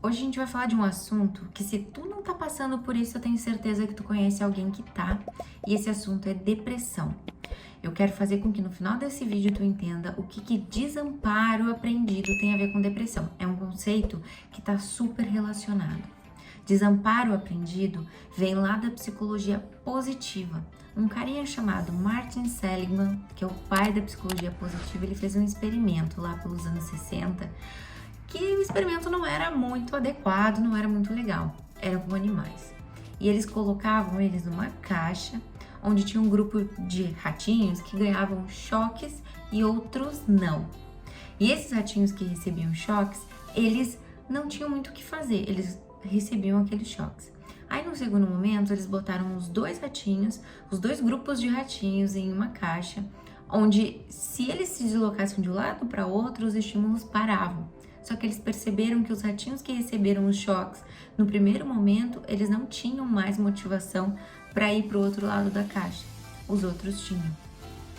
Hoje a gente vai falar de um assunto que, se tu não tá passando por isso, eu tenho certeza que tu conhece alguém que tá. E esse assunto é depressão. Eu quero fazer com que no final desse vídeo tu entenda o que desamparo aprendido tem a ver com depressão. É um conceito que tá super relacionado. Desamparo aprendido vem lá da psicologia positiva. Um carinha chamado Martin Seligman, que é o pai da psicologia positiva, ele fez um experimento lá pelos anos 60, que o experimento não era muito adequado, não era muito legal. Era com animais. E eles colocavam eles numa caixa, onde tinha um grupo de ratinhos que ganhavam choques e outros não. E esses ratinhos que recebiam choques, eles não tinham muito o que fazer, eles recebiam aqueles choques. Aí, no segundo momento, eles botaram os dois ratinhos, os dois grupos de ratinhos em uma caixa, onde, se eles se deslocassem de um lado para outro, os estímulos paravam. Só que eles perceberam que os ratinhos que receberam os choques, no primeiro momento, eles não tinham mais motivação para ir para o outro lado da caixa. Os outros tinham.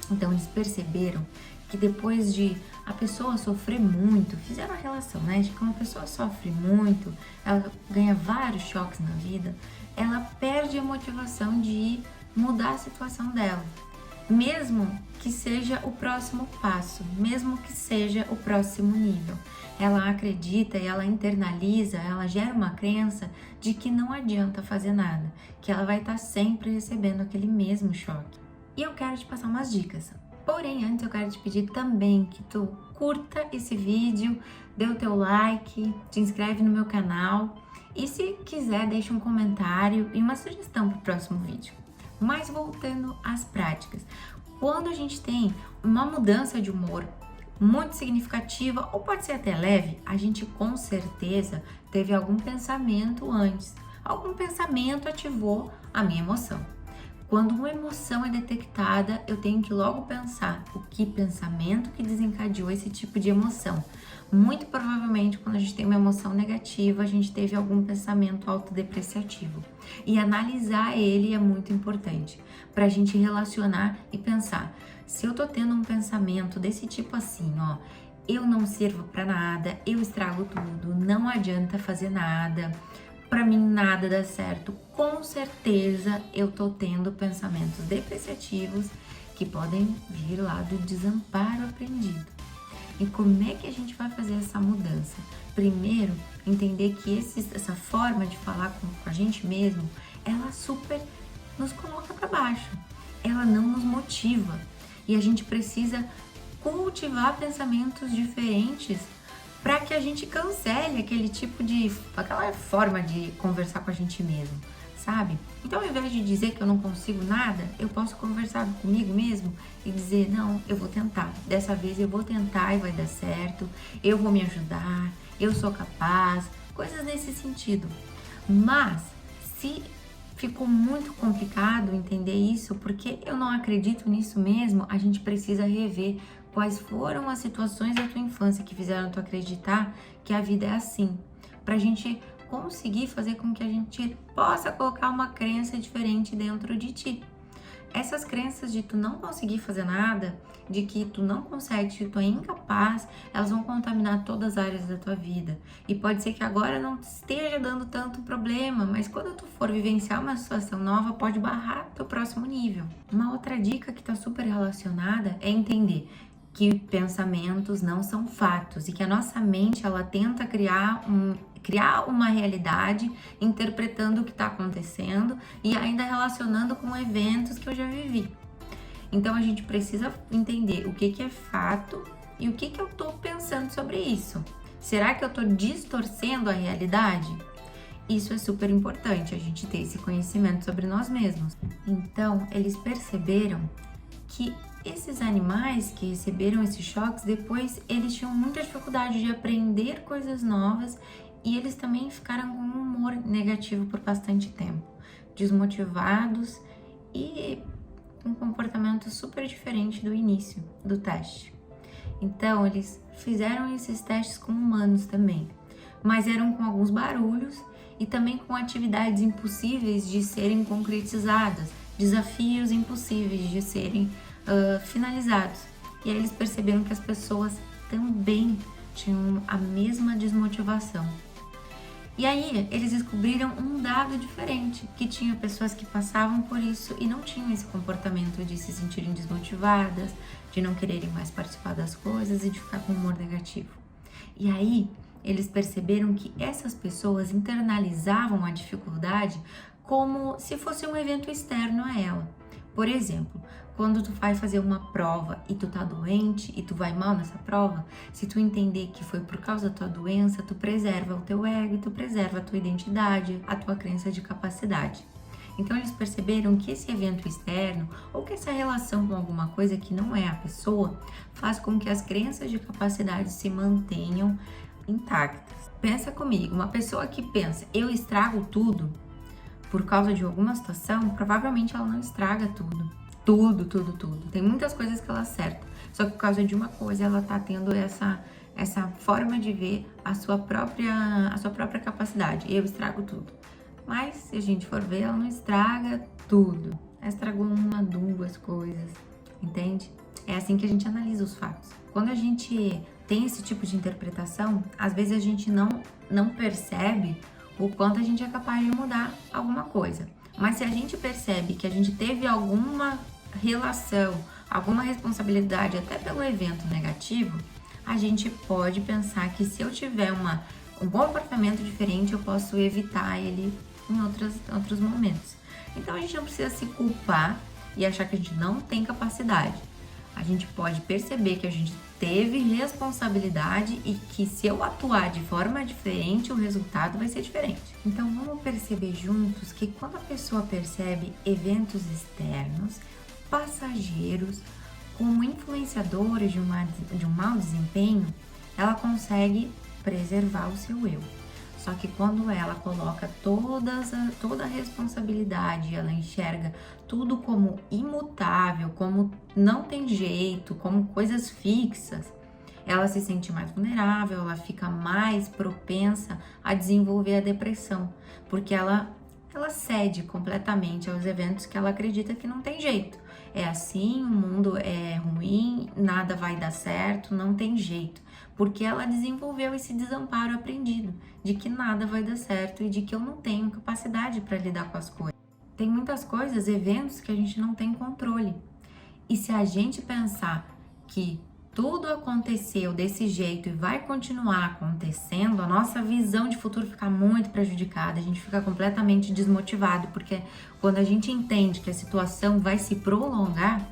Então, eles perceberam que depois de a pessoa sofrer muito, fizeram a relação, né? De que uma pessoa sofre muito, ela ganha vários choques na vida, ela perde a motivação de mudar a situação dela. Mesmo que seja o próximo passo, mesmo que seja o próximo nível. Ela acredita e ela internaliza, ela gera uma crença de que não adianta fazer nada, que ela vai estar sempre recebendo aquele mesmo choque. E eu quero te passar umas dicas. Porém, antes eu quero te pedir também que tu curta esse vídeo, dê o teu like, te inscreve no meu canal e, se quiser, deixa um comentário e uma sugestão para o próximo vídeo. Mas voltando às práticas, quando a gente tem uma mudança de humor muito significativa, ou pode ser até leve, a gente com certeza teve algum pensamento antes. Algum pensamento ativou a minha emoção. Quando uma emoção é detectada, eu tenho que logo pensar o que pensamento que desencadeou esse tipo de emoção. Muito provavelmente, quando a gente tem uma emoção negativa, a gente teve algum pensamento autodepreciativo. E analisar ele é muito importante, para a gente relacionar e pensar. Se eu tô tendo um pensamento desse tipo assim, ó, eu não sirvo para nada, eu estrago tudo, não adianta fazer nada, para mim nada dá certo, com certeza eu tô tendo pensamentos depreciativos que podem vir lá do desamparo aprendido. E como é que a gente vai fazer essa mudança? Primeiro, entender que essa forma de falar com a gente mesmo, ela super nos coloca para baixo, ela não nos motiva. E a gente precisa cultivar pensamentos diferentes para que a gente cancele aquela forma de conversar com a gente mesmo, sabe? Então, ao invés de dizer que eu não consigo nada, eu posso conversar comigo mesmo e dizer, não, eu vou tentar. Dessa vez eu vou tentar e vai dar certo, eu vou me ajudar, eu sou capaz, coisas nesse sentido. Mas, se ficou muito complicado entender isso, porque eu não acredito nisso mesmo, a gente precisa rever quais foram as situações da tua infância que fizeram tu acreditar que a vida é assim, pra gente conseguir fazer com que a gente possa colocar uma crença diferente dentro de ti. Essas crenças de tu não conseguir fazer nada, de que tu não consegue, de que tu é incapaz, elas vão contaminar todas as áreas da tua vida. E pode ser que agora não esteja dando tanto problema, mas quando tu for vivenciar uma situação nova, pode barrar teu próximo nível. Uma outra dica que tá super relacionada é entender que pensamentos não são fatos e que a nossa mente, ela tenta criar uma realidade interpretando o que está acontecendo e ainda relacionando com eventos que eu já vivi. Então a gente precisa entender o que é fato e o que eu estou pensando sobre isso. Será que eu estou distorcendo a realidade? Isso é super importante, a gente ter esse conhecimento sobre nós mesmos. Então, eles perceberam que esses animais que receberam esses choques, depois eles tinham muita dificuldade de aprender coisas novas e eles também ficaram com um humor negativo por bastante tempo, desmotivados e um comportamento super diferente do início do teste. Então, eles fizeram esses testes com humanos também, mas eram com alguns barulhos e também com atividades impossíveis de serem concretizadas, desafios impossíveis de serem finalizados. E aí eles perceberam que as pessoas também tinham a mesma desmotivação. E aí, eles descobriram um dado diferente, que tinha pessoas que passavam por isso e não tinham esse comportamento de se sentirem desmotivadas, de não quererem mais participar das coisas e de ficar com humor negativo. E aí, eles perceberam que essas pessoas internalizavam a dificuldade como se fosse um evento externo a ela. Por exemplo, quando tu vai fazer uma prova e tu tá doente e tu vai mal nessa prova, se tu entender que foi por causa da tua doença, tu preserva o teu ego e tu preserva a tua identidade, a tua crença de capacidade. Então eles perceberam que esse evento externo ou que essa relação com alguma coisa que não é a pessoa faz com que as crenças de capacidade se mantenham intactas. Pensa comigo, uma pessoa que pensa, eu estrago tudo por causa de alguma situação, provavelmente ela não estraga tudo. Tudo. Tem muitas coisas que ela acerta. Só que por causa de uma coisa, ela tá tendo essa forma de ver a sua própria capacidade. Eu estrago tudo. Mas, se a gente for ver, ela não estraga tudo. Ela estragou uma, duas coisas. Entende? É assim que a gente analisa os fatos. Quando a gente tem esse tipo de interpretação, às vezes a gente não percebe o quanto a gente é capaz de mudar alguma coisa. Mas se a gente percebe que a gente teve alguma relação, alguma responsabilidade até pelo evento negativo, a gente pode pensar que se eu tiver um comportamento diferente, eu posso evitar ele em outros momentos. Então a gente não precisa se culpar e achar que a gente não tem capacidade. A gente pode perceber que a gente teve responsabilidade e que se eu atuar de forma diferente, o resultado vai ser diferente. Então vamos perceber juntos que quando a pessoa percebe eventos externos, passageiros, como influenciadores de um mau desempenho, ela consegue preservar o seu eu. Só que quando ela coloca toda a responsabilidade, ela enxerga tudo como imutável, como não tem jeito, como coisas fixas, ela se sente mais vulnerável, ela fica mais propensa a desenvolver a depressão, porque ela cede completamente aos eventos que ela acredita que não tem jeito. É assim, o mundo é ruim, nada vai dar certo, não tem jeito. Porque ela desenvolveu esse desamparo aprendido de que nada vai dar certo e de que eu não tenho capacidade para lidar com as coisas. Tem muitas coisas, eventos que a gente não tem controle. E se a gente pensar que tudo aconteceu desse jeito e vai continuar acontecendo, a nossa visão de futuro fica muito prejudicada, a gente fica completamente desmotivado, porque quando a gente entende que a situação vai se prolongar,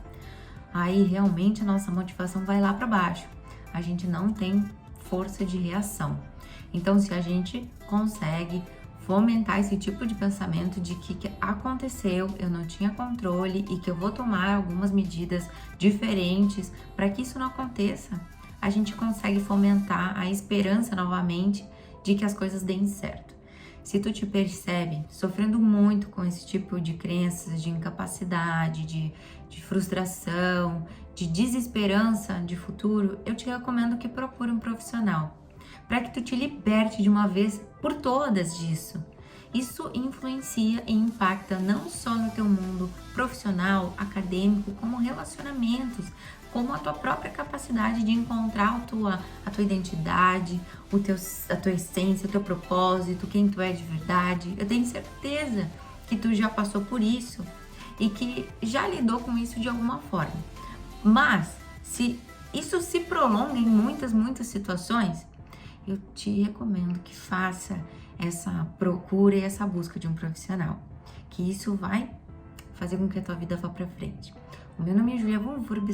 aí realmente a nossa motivação vai lá para baixo. A gente não tem força de reação. Então, se a gente consegue fomentar esse tipo de pensamento de que aconteceu, eu não tinha controle e que eu vou tomar algumas medidas diferentes para que isso não aconteça, a gente consegue fomentar a esperança novamente de que as coisas deem certo. Se tu te percebe sofrendo muito com esse tipo de crenças, de incapacidade, de frustração, de desesperança de futuro, eu te recomendo que procure um profissional para que tu te liberte de uma vez por todas disso. Isso influencia e impacta não só no teu mundo profissional, acadêmico, como relacionamentos, como a tua própria capacidade de encontrar a tua identidade, a tua essência, o teu propósito, quem tu é de verdade. Eu tenho certeza que tu já passou por isso e que já lidou com isso de alguma forma. Mas, se isso se prolonga em muitas situações, eu te recomendo que faça essa procura e essa busca de um profissional, que isso vai fazer com que a tua vida vá para frente. O meu nome é Julia Von Vurbis,